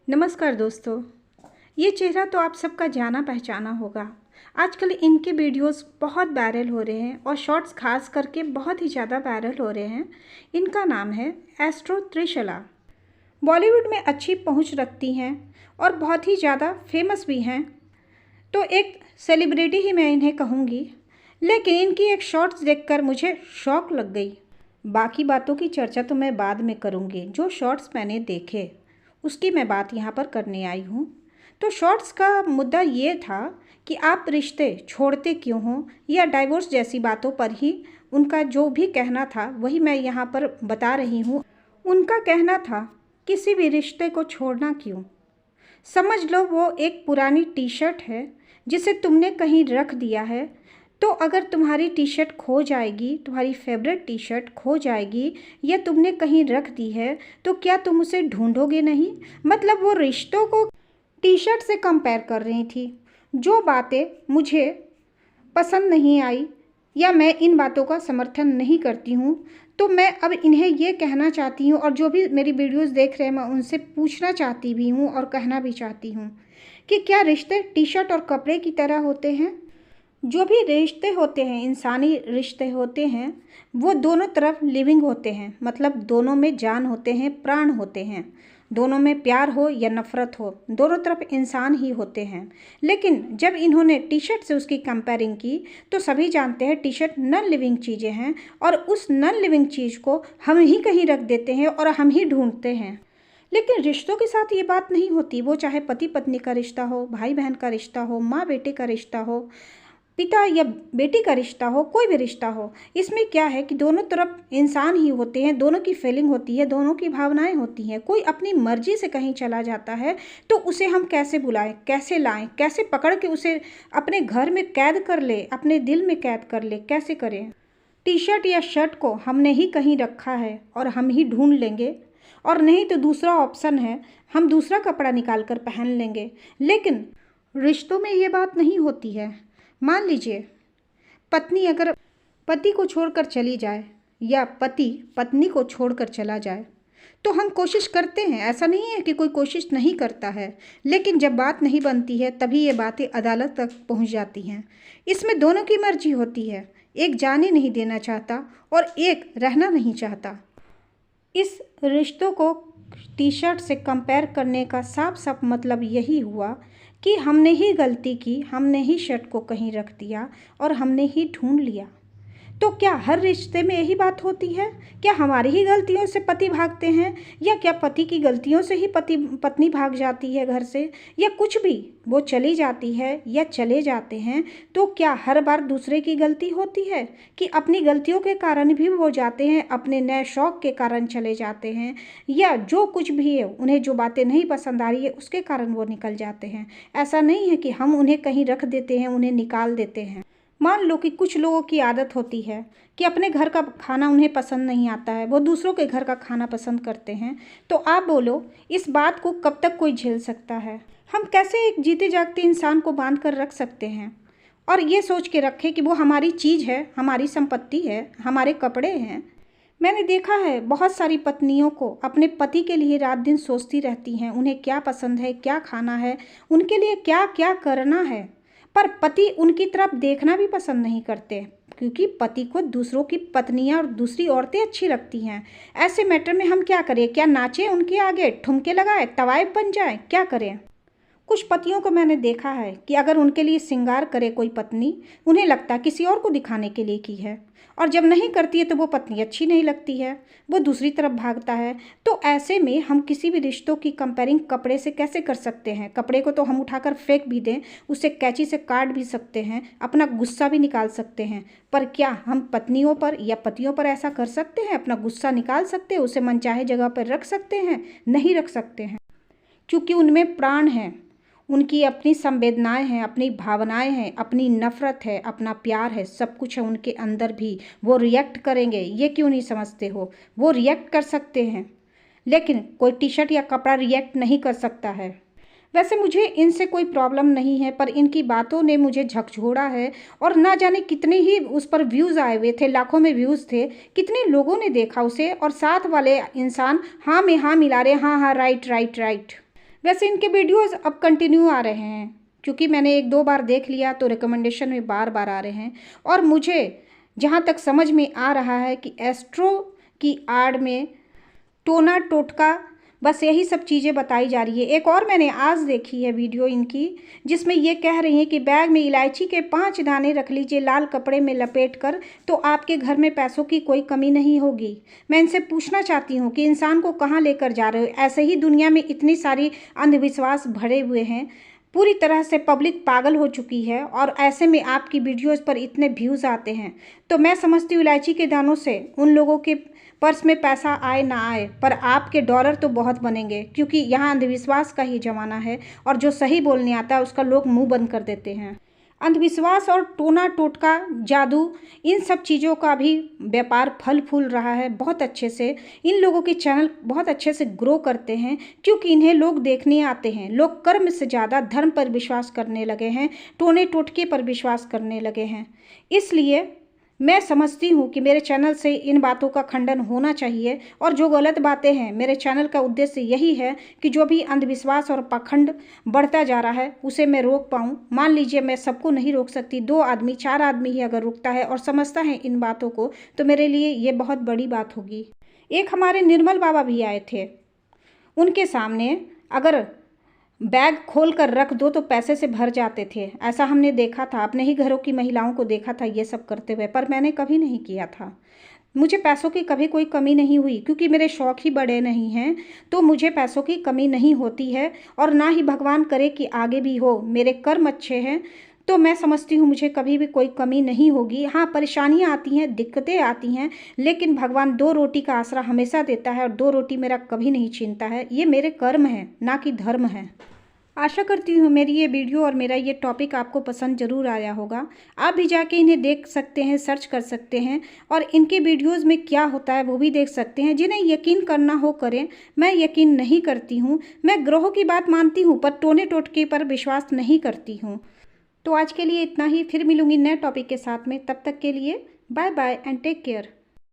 नमस्कार दोस्तों। ये चेहरा तो आप सबका जाना पहचाना होगा। आजकल इनके वीडियोस बहुत वायरल हो रहे हैं और शॉर्ट्स खास करके बहुत ही ज़्यादा वायरल हो रहे हैं। इनका नाम है एस्ट्रो त्रिशला। बॉलीवुड में अच्छी पहुंच रखती हैं और बहुत ही ज़्यादा फेमस भी हैं, तो एक सेलिब्रिटी ही मैं इन्हें कहूँगी। लेकिन इनकी एक शॉर्ट्स देखकर मुझे शौक लग गई। बाकी बातों की चर्चा तो मैं बाद में करूँगी। जो शॉर्ट्स मैंने देखे उसकी मैं बात यहाँ पर करने आई हूँ। तो शॉर्ट्स का मुद्दा ये था कि आप रिश्ते छोड़ते क्यों हो या डाइवोर्स जैसी बातों पर ही उनका जो भी कहना था वही मैं यहाँ पर बता रही हूँ। उनका कहना था किसी भी रिश्ते को छोड़ना क्यों। समझ लो वो एक पुरानी टी शर्ट है जिसे तुमने कहीं रख दिया है। तो अगर तुम्हारी टी शर्ट खो जाएगी, तुम्हारी फेवरेट टी शर्ट खो जाएगी या तुमने कहीं रख दी है, तो क्या तुम उसे ढूंढोगे नहीं। मतलब वो रिश्तों को टी शर्ट से कंपेयर कर रही थी। जो बातें मुझे पसंद नहीं आई या मैं इन बातों का समर्थन नहीं करती हूँ, तो मैं अब इन्हें ये कहना चाहती हूँ और जो भी मेरी वीडियोस देख रहे हैं मैं उनसे पूछना चाहती भी हूँ और कहना भी चाहती हूँ कि क्या रिश्ते टी शर्ट और कपड़े की तरह होते हैं। जो भी रिश्ते होते हैं, इंसानी रिश्ते होते हैं, वो दोनों तरफ लिविंग होते हैं। मतलब दोनों में जान होते हैं, प्राण होते हैं। दोनों में प्यार हो या नफ़रत हो, दोनों तरफ इंसान ही होते हैं। लेकिन जब इन्होंने टी शर्ट से उसकी कंपेयरिंग की तो सभी जानते हैं टी शर्ट नॉन लिविंग चीज़ें हैं और उस नॉन लिविंग चीज़ को हम ही कहीं रख देते हैं और हम ही ढूंढते हैं। लेकिन रिश्तों के साथ ये बात नहीं होती। वो चाहे पति पत्नी का रिश्ता हो, भाई बहन का रिश्ता हो, माँ बेटे का रिश्ता हो, पिता या बेटी का रिश्ता हो, कोई भी रिश्ता हो, इसमें क्या है कि दोनों तरफ इंसान ही होते हैं। दोनों की फीलिंग होती है, दोनों की भावनाएं होती हैं। कोई अपनी मर्जी से कहीं चला जाता है तो उसे हम कैसे बुलाएं, कैसे लाएं, कैसे पकड़ के उसे अपने घर में कैद कर ले, अपने दिल में कैद कर ले, कैसे करें। टी शर्ट या शर्ट को हमने ही कहीं रखा है और हम ही ढूंढ लेंगे, और नहीं तो दूसरा ऑप्शन है हम दूसरा कपड़ा निकाल कर पहन लेंगे। लेकिन रिश्तों में ये बात नहीं होती है। मान लीजिए पत्नी अगर पति को छोड़कर चली जाए या पति पत्नी को छोड़कर चला जाए तो हम कोशिश करते हैं। ऐसा नहीं है कि कोई कोशिश नहीं करता है, लेकिन जब बात नहीं बनती है तभी ये बातें अदालत तक पहुंच जाती हैं। इसमें दोनों की मर्जी होती है। एक जाने नहीं देना चाहता और एक रहना नहीं चाहता। इस रिश्तों को टी शर्ट से कंपेयर करने का साफ साफ मतलब यही हुआ कि हमने ही गलती की, हमने ही शर्ट को कहीं रख दिया और हमने ही ढूंढ लिया। तो क्या हर रिश्ते में यही बात होती है? क्या हमारी ही गलतियों से पति भागते हैं या क्या पति की गलतियों से ही पत्नी भाग जाती है घर से, या कुछ भी वो चली जाती है या चले जाते हैं, तो क्या हर बार दूसरे की गलती होती है कि अपनी गलतियों के कारण भी वो जाते हैं, अपने नए शौक के कारण चले जाते हैं, या जो कुछ भी है उन्हें जो बातें नहीं पसंद आ रही है उसके कारण वो निकल जाते हैं। ऐसा नहीं है कि हम उन्हें कहीं रख देते हैं, उन्हें निकाल देते हैं। मान लो कि कुछ लोगों की आदत होती है कि अपने घर का खाना उन्हें पसंद नहीं आता है, वो दूसरों के घर का खाना पसंद करते हैं। तो आप बोलो इस बात को कब तक कोई झेल सकता है? हम कैसे एक जीते जागते इंसान को बांध कर रख सकते हैं और ये सोच के रखें कि वो हमारी चीज़ है, हमारी संपत्ति है, हमारे कपड़े हैं। मैंने देखा है बहुत सारी पत्नियों को अपने पति के लिए रात दिन सोचती रहती हैं, उन्हें क्या पसंद है, क्या खाना है, उनके लिए क्या क्या करना है, पर पति उनकी तरफ देखना भी पसंद नहीं करते क्योंकि पति को दूसरों की पत्नियां और दूसरी औरतें अच्छी लगती हैं। ऐसे मैटर में हम क्या करें? क्या नाचें उनके आगे, ठुमके लगाएं, तवाइफ बन जाएं, क्या करें? कुछ पतियों को मैंने देखा है कि अगर उनके लिए श्रृंगार करे कोई पत्नी, उन्हें लगता है किसी और को दिखाने के लिए की है, और जब नहीं करती है तो वो पत्नी अच्छी नहीं लगती है, वो दूसरी तरफ भागता है। तो ऐसे में हम किसी भी रिश्तों की कंपेयरिंग कपड़े से कैसे कर सकते हैं? कपड़े को तो हम उठाकर फेंक भी दें, उसे कैंची से काट भी सकते हैं, अपना गुस्सा भी निकाल सकते हैं, पर क्या हम पत्नियों पर या पतियों पर ऐसा कर सकते हैं? अपना गुस्सा निकाल सकते हैं, उसे मनचाहे जगह पर रख सकते हैं? नहीं रख सकते हैं, क्योंकि उनमें प्राण है, उनकी अपनी संवेदनाएं हैं, अपनी भावनाएं हैं, अपनी नफ़रत है, अपना प्यार है, सब कुछ है उनके अंदर भी। वो रिएक्ट करेंगे, ये क्यों नहीं समझते हो? वो रिएक्ट कर सकते हैं, लेकिन कोई टी शर्ट या कपड़ा रिएक्ट नहीं कर सकता है। वैसे मुझे इनसे कोई प्रॉब्लम नहीं है, पर इनकी बातों ने मुझे झकझोड़ा है और ना जाने कितने ही उस पर व्यूज़ आए हुए थे, लाखों में व्यूज़ थे, कितने लोगों ने देखा उसे, और साथ वाले इंसान हाँ में हाँ मिला रहे, हाँ हाँ राइट राइट राइट। वैसे इनके वीडियोज़ अब कंटिन्यू आ रहे हैं, क्योंकि मैंने 1-2 बार देख लिया तो रिकमेंडेशन में बार बार आ रहे हैं। और मुझे जहाँ तक समझ में आ रहा है कि एस्ट्रो की आड़ में टोना टोटका बस यही सब चीज़ें बताई जा रही है। एक और मैंने आज देखी है वीडियो इनकी, जिसमें ये कह रही हैं कि बैग में इलायची के 5 दाने रख लीजिए लाल कपड़े में लपेट कर, तो आपके घर में पैसों की कोई कमी नहीं होगी। मैं इनसे पूछना चाहती हूँ कि इंसान को कहाँ लेकर जा रहे हो? ऐसे ही दुनिया में इतनी सारी अंधविश्वास भरे हुए हैं, पूरी तरह से पब्लिक पागल हो चुकी है, और ऐसे में आपकी वीडियोज़ पर इतने व्यूज़ आते हैं। तो मैं समझती हूँ इलायची के दानों से उन लोगों के पर्स में पैसा आए ना आए, पर आपके डॉलर तो बहुत बनेंगे, क्योंकि यहाँ अंधविश्वास का ही ज़माना है और जो सही बोलने आता है उसका लोग मुंह बंद कर देते हैं। अंधविश्वास और टोना टोटका, जादू, इन सब चीज़ों का भी व्यापार फल फूल रहा है बहुत अच्छे से। इन लोगों के चैनल बहुत अच्छे से ग्रो करते हैं, क्योंकि इन्हें लोग देखने आते हैं। लोग कर्म से ज़्यादा धर्म पर विश्वास करने लगे हैं, टोने टोटके पर विश्वास करने लगे हैं। इसलिए मैं समझती हूँ कि मेरे चैनल से इन बातों का खंडन होना चाहिए, और जो गलत बातें हैं, मेरे चैनल का उद्देश्य यही है कि जो भी अंधविश्वास और पाखंड बढ़ता जा रहा है उसे मैं रोक पाऊँ। मान लीजिए मैं सबको नहीं रोक सकती, 2 आदमी 4 आदमी ही अगर रुकता है और समझता है इन बातों को, तो मेरे लिए ये बहुत बड़ी बात होगी। एक हमारे निर्मल बाबा भी आए थे, उनके सामने अगर बैग खोल कर रख दो तो पैसे से भर जाते थे। ऐसा हमने देखा था, अपने ही घरों की महिलाओं को देखा था ये सब करते हुए, पर मैंने कभी नहीं किया था। मुझे पैसों की कभी कोई कमी नहीं हुई, क्योंकि मेरे शौक़ ही बड़े नहीं हैं, तो मुझे पैसों की कमी नहीं होती है, और ना ही भगवान करे कि आगे भी हो। मेरे कर्म अच्छे हैं, तो मैं समझती हूँ मुझे कभी भी कोई कमी नहीं होगी। हाँ, परेशानियाँ आती हैं, दिक्कतें आती हैं, लेकिन भगवान 2 रोटी का आसरा हमेशा देता है, और 2 रोटी मेरा कभी नहीं छीनता है। ये मेरे कर्म हैं, ना कि धर्म है। आशा करती हूँ मेरी ये वीडियो और मेरा ये टॉपिक आपको पसंद ज़रूर आया होगा। आप भी जाके इन्हें देख सकते हैं, सर्च कर सकते हैं, और इनके वीडियोज़ में क्या होता है वो भी देख सकते हैं। जिन्हें यकीन करना हो करें, मैं यकीन नहीं करती हूँ। मैं ग्रहों की बात मानती हूँ, पर टोने टोटके पर विश्वास नहीं करती हूँ। तो आज के लिए इतना ही, फिर मिलूँगी नए टॉपिक के साथ में। तब तक के लिए bye bye and take care.